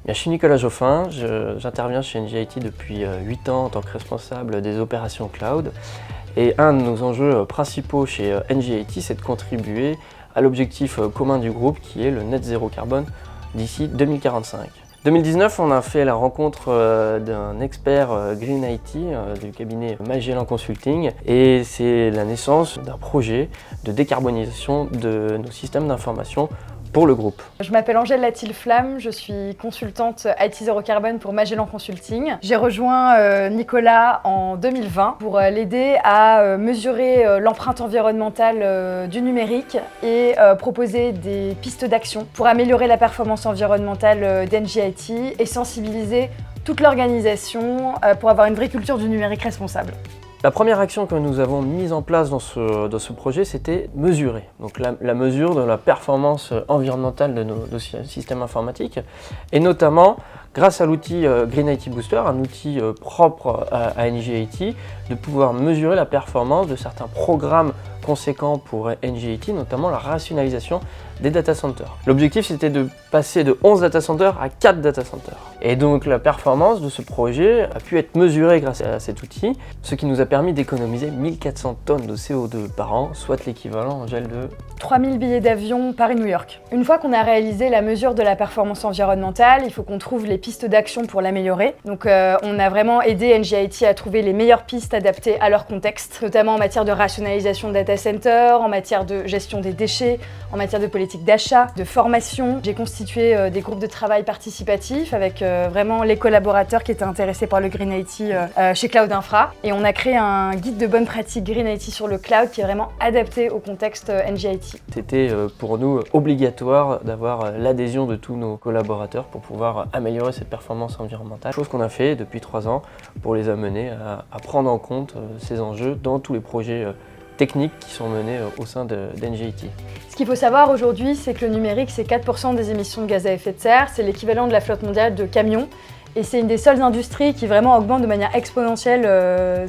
Je suis Nicolas Joffin, j'interviens chez NG-IT depuis 8 ans en tant que responsable des opérations cloud. Et un de nos enjeux principaux chez NG-IT, c'est de contribuer à l'objectif commun du groupe qui est le net zéro carbone d'ici 2045. 2019, on a fait la rencontre d'un expert Green IT du cabinet Magellan Consulting et c'est la naissance d'un projet de décarbonisation de nos systèmes d'information pour le groupe. Je m'appelle Angèle Latil-Flamme, je suis consultante IT Zéro Carbone pour Magellan Consulting. J'ai rejoint Nicolas en 2020 pour l'aider à mesurer l'empreinte environnementale du numérique et proposer des pistes d'action pour améliorer la performance environnementale d'NG-IT et sensibiliser toute l'organisation pour avoir une vraie culture du numérique responsable. La première action que nous avons mise en place dans ce projet, c'était mesurer. Donc la mesure de la performance environnementale de nos systèmes informatiques, et notamment grâce à l'outil Green IT Booster, un outil propre à NG-IT, de pouvoir mesurer la performance de certains programmes conséquents pour NG-IT, notamment la rationalisation des data centers. L'objectif, c'était de passer de 11 data centers à 4 data centers. Et donc la performance de ce projet a pu être mesurée grâce à cet outil, ce qui nous a permis d'économiser 1400 tonnes de CO2 par an, soit l'équivalent en gel de 3000 billets d'avion Paris-New York. Une fois qu'on a réalisé la mesure de la performance environnementale, il faut qu'on trouve les pistes d'action pour l'améliorer. Donc on a vraiment aidé NG-IT à trouver les meilleures pistes adaptées à leur contexte, notamment en matière de rationalisation de data centers, en matière de gestion des déchets, en matière de politique d'achat, de formation. J'ai constitué des groupes de travail participatifs avec vraiment les collaborateurs qui étaient intéressés par le Green IT chez Cloud Infra. Et on a créé un guide de bonnes pratiques Green IT sur le cloud qui est vraiment adapté au contexte NG-IT. C'était pour nous obligatoire d'avoir l'adhésion de tous nos collaborateurs pour pouvoir améliorer cette performance environnementale. Chose qu'on a fait depuis 3 ans pour les amener à prendre en compte ces enjeux dans tous les projets techniques qui sont menés au sein d'NG-IT. Ce qu'il faut savoir aujourd'hui, c'est que le numérique, c'est 4% des émissions de gaz à effet de serre, c'est l'équivalent de la flotte mondiale de camions. Et c'est une des seules industries qui vraiment augmente de manière exponentielle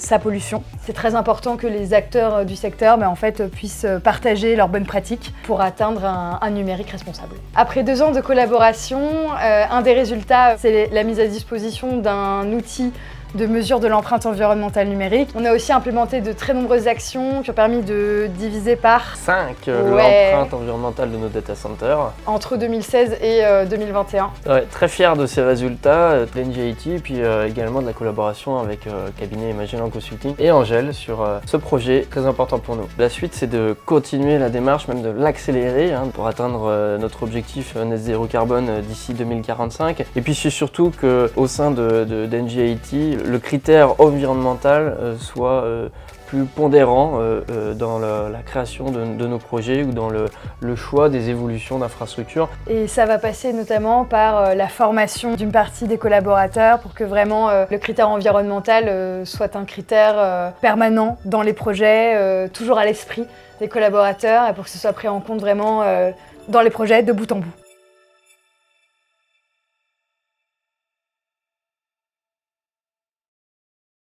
sa pollution. C'est très important que les acteurs du secteur puissent partager leurs bonnes pratiques pour atteindre un numérique responsable. Après 2 ans de collaboration, un des résultats, c'est la mise à disposition d'un outil de mesure de l'empreinte environnementale numérique. On a aussi implémenté de très nombreuses actions qui ont permis de diviser par 5 l'empreinte environnementale de nos data centers entre 2016 et 2021. Ouais, très fier de ces résultats de NG-IT et puis également de la collaboration avec cabinet Magellan Consulting et Angèle sur ce projet très important pour nous. La suite, c'est de continuer la démarche, même de l'accélérer pour atteindre notre objectif net zéro carbone d'ici 2045. Et puis c'est surtout qu'au sein de NG-IT, le critère environnemental soit plus pondérant dans la création de nos projets ou dans le choix des évolutions d'infrastructures. Et ça va passer notamment par la formation d'une partie des collaborateurs pour que vraiment le critère environnemental soit un critère permanent dans les projets, toujours à l'esprit des collaborateurs et pour que ce soit pris en compte vraiment dans les projets de bout en bout.